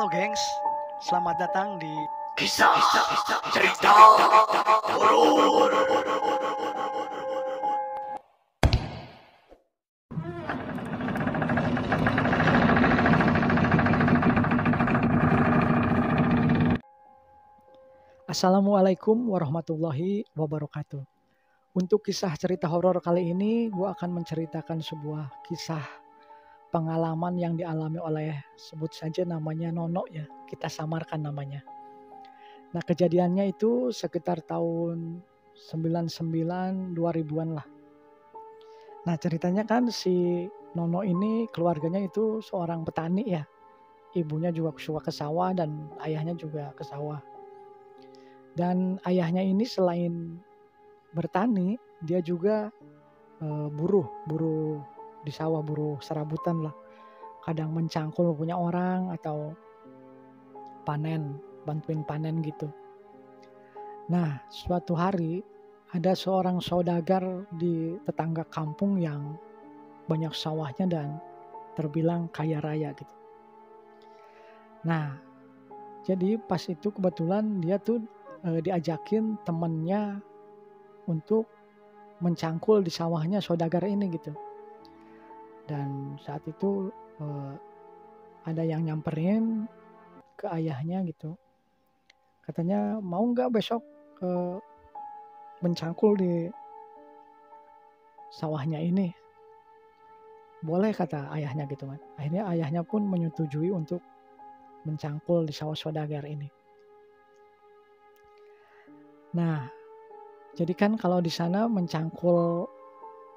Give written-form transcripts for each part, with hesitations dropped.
Halo gengs, selamat datang di Kisah cerita horor. Assalamualaikum warahmatullahi wabarakatuh. Untuk kisah cerita horor kali ini, gue akan menceritakan sebuah kisah pengalaman yang dialami oleh, sebut saja namanya Nono ya, kita samarkan namanya. Nah, kejadiannya itu sekitar tahun 99 2000-an lah. Nah, ceritanya kan si Nono ini keluarganya itu seorang petani ya. Ibunya juga suka ke sawah dan ayahnya juga ke sawah. Dan ayahnya ini selain bertani, dia juga buruh di sawah, buruh serabutan lah. Kadang mencangkul punya orang atau bantuin panen gitu. Nah, suatu hari ada seorang saudagar di tetangga kampung yang banyak sawahnya dan terbilang kaya raya gitu. Nah, jadi pas itu kebetulan dia tuh diajakin temennya untuk mencangkul di sawahnya saudagar ini gitu. Dan saat itu ada yang nyamperin ke ayahnya gitu. Katanya mau nggak besok mencangkul di sawahnya ini? Boleh kata ayahnya gitu kan. Akhirnya ayahnya pun menyetujui untuk mencangkul di sawah saudagar ini. Nah, jadi kan kalau di sana mencangkul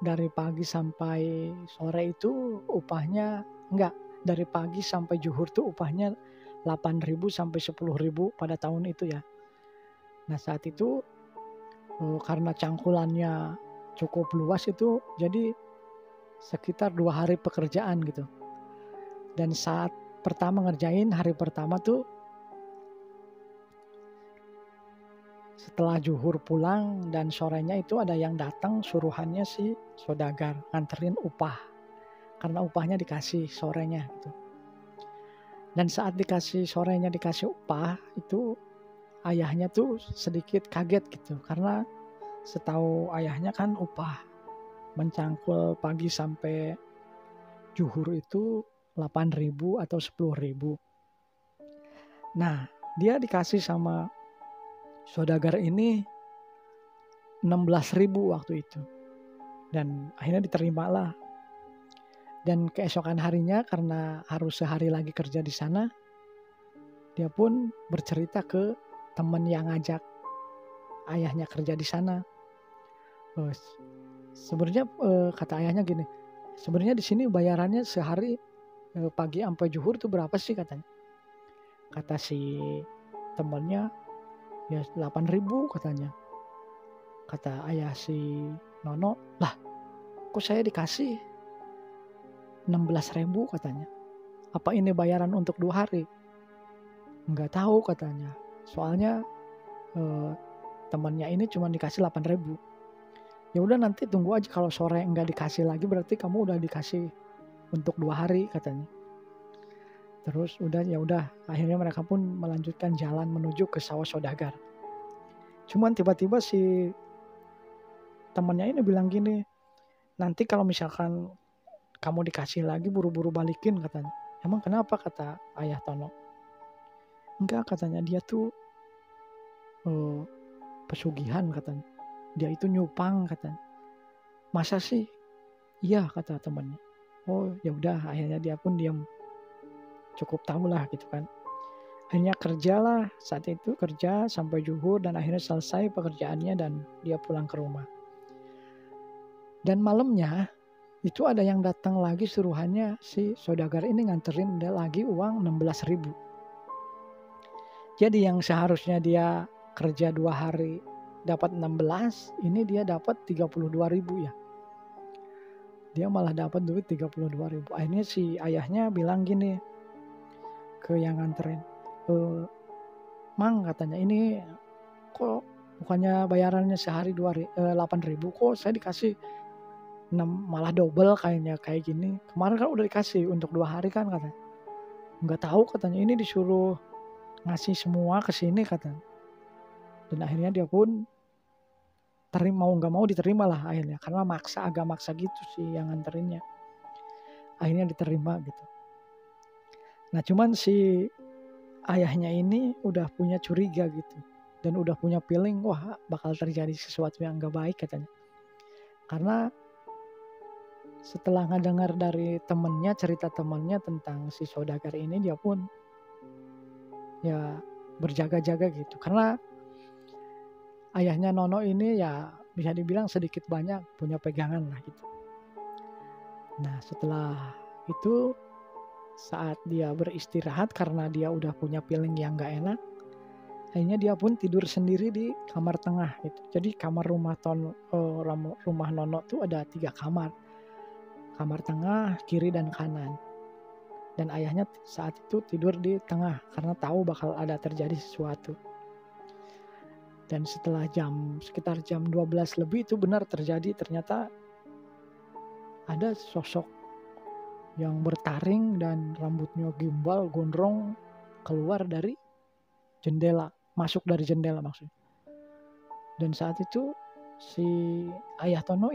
dari pagi sampai sore itu upahnya enggak, dari pagi sampai zuhur tuh upahnya 8.000 sampai 10.000 pada tahun itu ya. Nah, saat itu karena cangkulannya cukup luas itu jadi sekitar 2 hari pekerjaan gitu. Dan saat pertama ngerjain, hari pertama tuh setelah zuhur pulang dan sorenya itu ada yang datang suruhannya si saudagar nganterin upah. Karena upahnya dikasih sorenya gitu. Dan saat sorenya dikasih upah itu ayahnya tuh sedikit kaget gitu. Karena setahu ayahnya kan upah mencangkul pagi sampai zuhur itu 8.000 atau 10.000. Nah, dia dikasih sama saudagar ini 16.000 waktu itu. Dan akhirnya diterimalah. Dan keesokan harinya karena harus sehari lagi kerja di sana, dia pun bercerita ke teman yang ngajak ayahnya kerja di sana. Sebenarnya kata ayahnya gini, sebenarnya di sini bayarannya sehari pagi sampai zuhur tuh berapa sih katanya. Kata si temannya, ya 8.000 katanya. Kata ayah si Nono, lah kok saya dikasih 16.000 katanya. Apa ini bayaran untuk 2 hari? Enggak tahu katanya. Soalnya temannya ini cuma dikasih 8.000. Ya udah nanti tunggu aja, kalau sore enggak dikasih lagi berarti kamu udah dikasih untuk 2 hari katanya. Terus ya udah akhirnya mereka pun melanjutkan jalan menuju ke sawah saudagar. Cuman tiba-tiba si temannya ini bilang gini, nanti kalau misalkan kamu dikasih lagi buru-buru balikin katanya. Emang kenapa kata ayah Tono? Enggak katanya, dia tuh pesugihan katanya. Dia itu nyupang katanya. Masa sih? Iya kata temannya. Oh ya udah, akhirnya dia pun diam. Cukup tahu lah gitu kan. Akhirnya kerjalah, saat itu kerja sampai zuhur dan akhirnya selesai pekerjaannya dan dia pulang ke rumah. Dan malamnya itu ada yang datang lagi suruhannya si saudagar ini nganterin dia lagi uang 16.000. Jadi yang seharusnya dia kerja 2 hari dapat 16, ini dia dapat 32.000 ya. Dia malah dapat duit 32.000. Akhirnya si ayahnya bilang gini ke yang nganterin, Mang katanya, ini kok bukannya bayarannya sehari 8.000, kok saya dikasih 6, malah double kayaknya kayak gini. Kemarin kan udah dikasih untuk 2 hari kan katanya. nggak tahu katanya, ini disuruh ngasih semua ke sini katanya. Dan akhirnya dia pun mau nggak mau diterima lah akhirnya, karena agak maksa gitu sih yang nganterinnya. Akhirnya diterima gitu. Nah cuman si ayahnya ini udah punya curiga gitu, dan udah punya feeling wah bakal terjadi sesuatu yang nggak baik katanya. Karena setelah ngedengar dari temennya, cerita temennya tentang si saudagar ini, dia pun ya berjaga-jaga gitu. Karena ayahnya Nono ini ya bisa dibilang sedikit banyak punya pegangan lah gitu. Nah setelah itu, saat dia beristirahat karena dia udah punya feeling yang gak enak, akhirnya dia pun tidur sendiri di kamar tengah gitu. Jadi kamar rumah Nono tuh ada 3 kamar. Kamar tengah, kiri dan kanan. Dan ayahnya saat itu tidur di tengah karena tahu bakal ada terjadi sesuatu. Dan setelah sekitar jam 12 lebih itu benar terjadi, ternyata ada sosok yang bertaring dan rambutnya gimbal, gondrong, keluar dari jendela, masuk dari jendela maksudnya. Dan saat itu si ayah Nono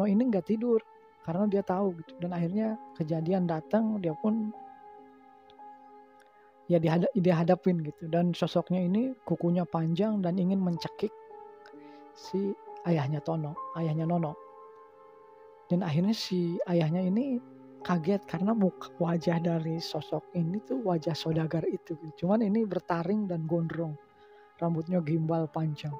ini nggak tidur karena dia tahu gitu. Dan akhirnya kejadian datang, dia pun ya dihadapin gitu. Dan sosoknya ini kukunya panjang dan ingin mencekik si ayahnya Nono. Dan akhirnya si ayahnya ini kaget karena wajah dari sosok ini tuh wajah saudagar itu. Cuman ini bertaring dan gondrong, rambutnya gimbal panjang.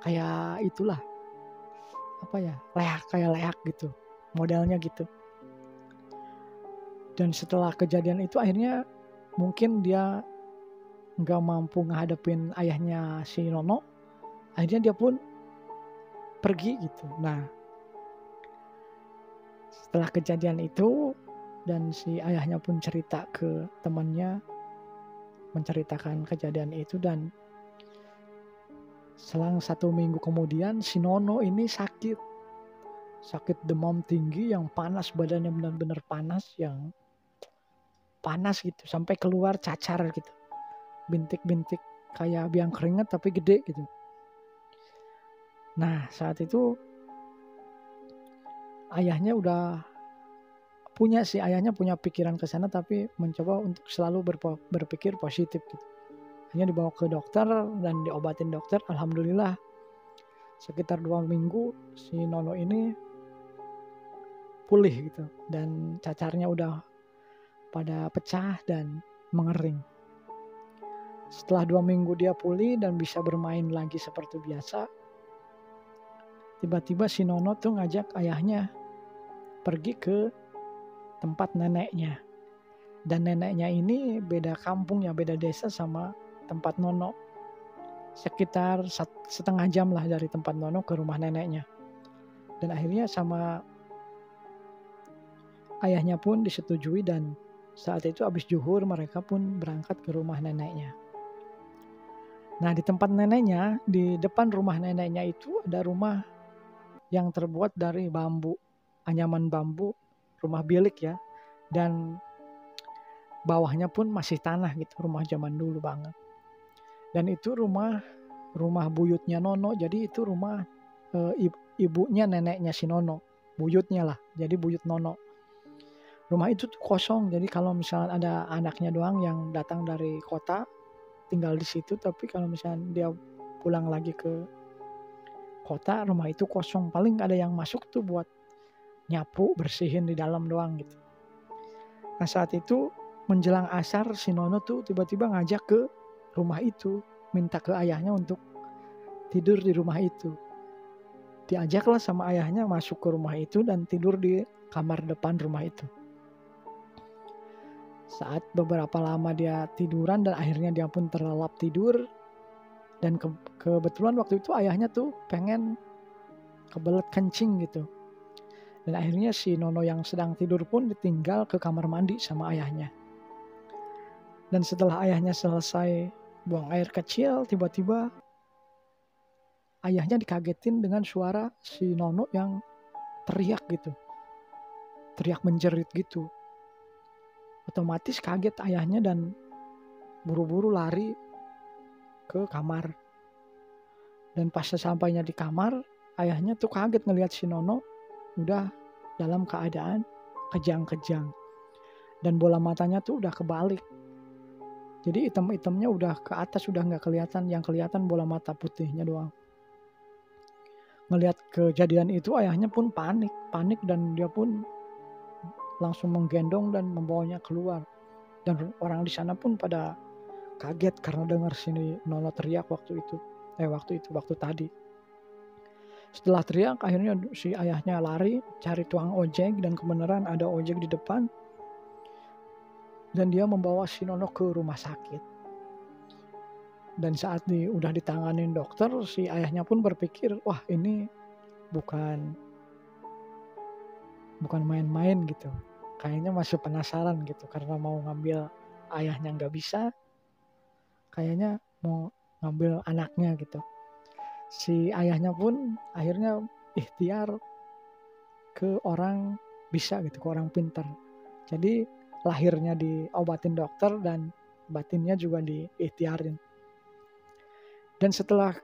Kayak itulah, kayak leak gitu, modelnya gitu. Dan setelah kejadian itu akhirnya mungkin dia nggak mampu ngadepin ayahnya si Nono, akhirnya dia pun pergi gitu. Nah setelah kejadian itu dan si ayahnya pun cerita ke temannya, menceritakan kejadian itu, dan selang 1 minggu kemudian si Nono ini sakit demam tinggi yang panas, badannya benar-benar panas, yang panas gitu sampai keluar cacar gitu, bintik-bintik kayak biang keringat tapi gede gitu. Nah saat itu ayahnya punya pikiran ke sana, tapi mencoba untuk selalu berpikir positif gitu. Hanya dibawa ke dokter dan diobatin dokter. Alhamdulillah sekitar 2 minggu si Nono ini pulih gitu, dan cacarnya udah pada pecah dan mengering. Setelah 2 minggu dia pulih dan bisa bermain lagi seperti biasa, tiba-tiba si Nono tuh ngajak ayahnya pergi ke tempat neneknya. Dan neneknya ini beda kampung ya, beda desa sama tempat Nono. Sekitar 1,5 jam lah dari tempat Nono ke rumah neneknya. Dan akhirnya sama ayahnya pun disetujui, dan saat itu habis zuhur mereka pun berangkat ke rumah neneknya. Nah di tempat neneknya, di depan rumah neneknya itu ada rumah yang terbuat dari bambu, anyaman bambu, rumah bilik ya. Dan bawahnya pun masih tanah gitu, rumah zaman dulu banget. Dan itu rumah buyutnya Nono, jadi itu rumah ibunya neneknya si Nono, buyutnya lah, jadi buyut Nono. Rumah itu tuh kosong, jadi kalau misalnya ada anaknya doang yang datang dari kota tinggal di situ, tapi kalau misalnya dia pulang lagi ke kota, rumah itu kosong, paling ada yang masuk tuh buat nyapu, bersihin di dalam doang gitu. Nah saat itu menjelang asar si Nono tuh tiba-tiba ngajak ke rumah itu, minta ke ayahnya untuk tidur di rumah itu. Diajaklah sama ayahnya masuk ke rumah itu dan tidur di kamar depan rumah itu. Saat beberapa lama dia tiduran dan akhirnya dia pun terlelap tidur, dan kebetulan waktu itu ayahnya tuh pengen kebelet kencing gitu. Dan akhirnya si Nono yang sedang tidur pun ditinggal ke kamar mandi sama ayahnya. Dan setelah ayahnya selesai buang air kecil, tiba-tiba ayahnya dikagetin dengan suara si Nono yang teriak gitu. Teriak menjerit gitu. Otomatis kaget ayahnya dan buru-buru lari ke kamar. Dan pas sesampainya di kamar, ayahnya tuh kaget ngelihat si Nono udah dalam keadaan kejang-kejang. Dan bola matanya tuh udah kebalik. Jadi item-itemnya udah ke atas, udah nggak kelihatan. Yang kelihatan bola mata putihnya doang. Ngelihat kejadian itu ayahnya pun panik dan dia pun langsung menggendong dan membawanya keluar. Dan orang di sana pun pada kaget karena dengar sini Nono teriak waktu tadi. Setelah teriak, akhirnya si ayahnya lari cari tukang ojek dan kebenaran ada ojek di depan. Dan dia membawa si Nono ke rumah sakit. Dan saat udah ditanganin dokter, si ayahnya pun berpikir, wah ini bukan main-main gitu. Kayaknya masih penasaran gitu karena mau ngambil ayahnya nggak bisa, kayaknya mau ngambil anaknya gitu. Si ayahnya pun akhirnya ikhtiar ke orang bisa gitu, ke orang pintar. Jadi lahirnya diobatin dokter dan batinnya juga diikhtiarin. Dan setelah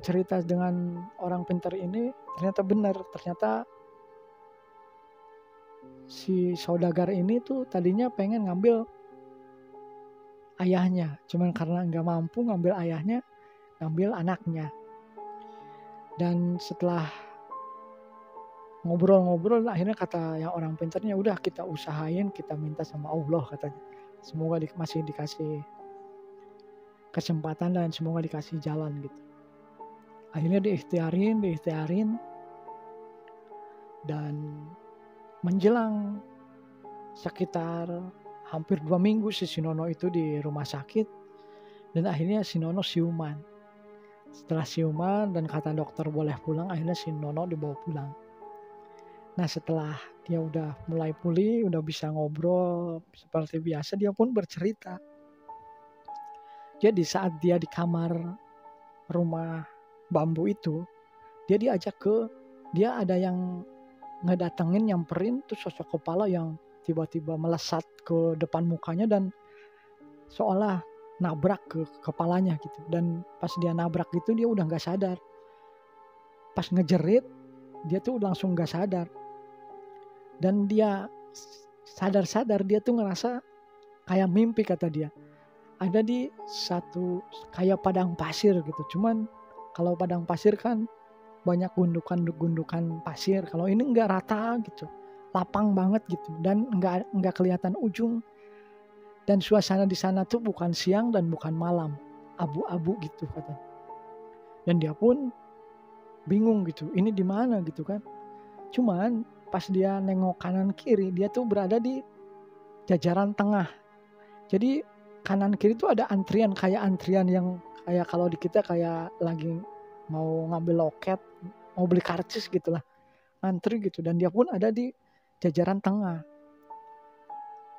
cerita dengan orang pintar ini ternyata benar, ternyata si saudagar ini tuh tadinya pengen ngambil ayahnya, cuman karena nggak mampu ngambil ayahnya, ngambil anaknya. Dan setelah ngobrol-ngobrol, akhirnya kata yang orang pintarnya, udah kita usahain, kita minta sama Allah katanya. Semoga masih dikasih kesempatan dan semoga dikasih jalan gitu. Akhirnya diikhtiarin dan menjelang sekitar hampir 2 minggu si Nono itu di rumah sakit dan akhirnya si Nono siuman. Setelah siuman dan kata dokter boleh pulang, akhirnya si Nono dibawa pulang. Nah setelah dia udah mulai pulih, udah bisa ngobrol seperti biasa, dia pun bercerita. Jadi saat dia di kamar rumah bambu itu, dia ada yang ngedatengin, nyamperin tuh sosok kepala yang tiba-tiba melesat ke depan mukanya dan seolah nabrak ke kepalanya gitu. Dan pas dia nabrak gitu dia udah gak sadar. Pas ngejerit dia tuh langsung gak sadar. Dan dia sadar dia tuh ngerasa kayak mimpi kata dia. Ada di satu kayak padang pasir gitu. Cuman kalau padang pasir kan banyak gundukan pasir. Kalau ini enggak rata gitu, lapang banget gitu, dan enggak kelihatan ujung. Dan suasana di sana tuh bukan siang dan bukan malam, abu-abu gitu katanya. Dan dia pun bingung gitu, ini di mana gitu kan. Cuman pas dia nengok kanan kiri, dia tuh berada di jajaran tengah. Jadi kanan kiri tuh ada antrian yang kayak kalau di kita kayak lagi mau ngambil loket, mau beli karcis gitulah, antri gitu. Dan dia pun ada di jajaran tengah.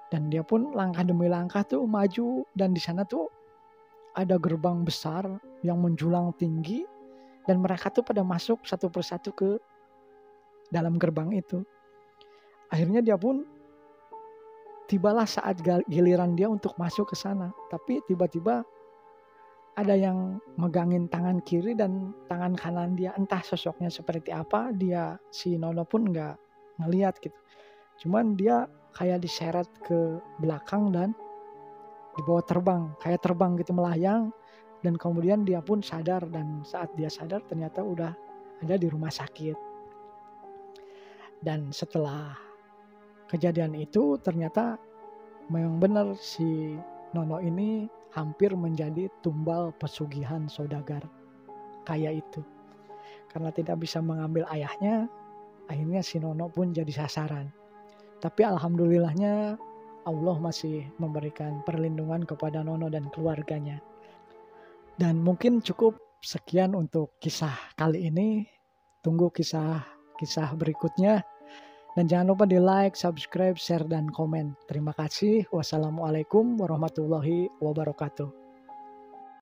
Dan dia pun langkah demi langkah tuh maju. Dan di sana tuh ada gerbang besar yang menjulang tinggi. Dan mereka tuh pada masuk satu persatu ke dalam gerbang itu. Akhirnya dia pun tibalah saat giliran dia untuk masuk ke sana. Tapi tiba-tiba ada yang megangin tangan kiri dan tangan kanan dia, entah sosoknya seperti apa, si Nono pun nggak ngelihat gitu. Cuman dia kayak diseret ke belakang dan dibawa terbang, kayak terbang gitu melayang. Dan kemudian dia pun sadar, dan saat dia sadar ternyata udah ada di rumah sakit. Dan setelah kejadian itu ternyata memang benar si Nono ini hampir menjadi tumbal pesugihan saudagar kaya itu. Karena tidak bisa mengambil ayahnya, akhirnya si Nono pun jadi sasaran. Tapi alhamdulillahnya Allah masih memberikan perlindungan kepada Nono dan keluarganya. Dan mungkin cukup sekian untuk kisah kali ini. Tunggu kisah berikutnya. Dan jangan lupa di like, subscribe, share, dan komen. Terima kasih. Wassalamualaikum warahmatullahi wabarakatuh.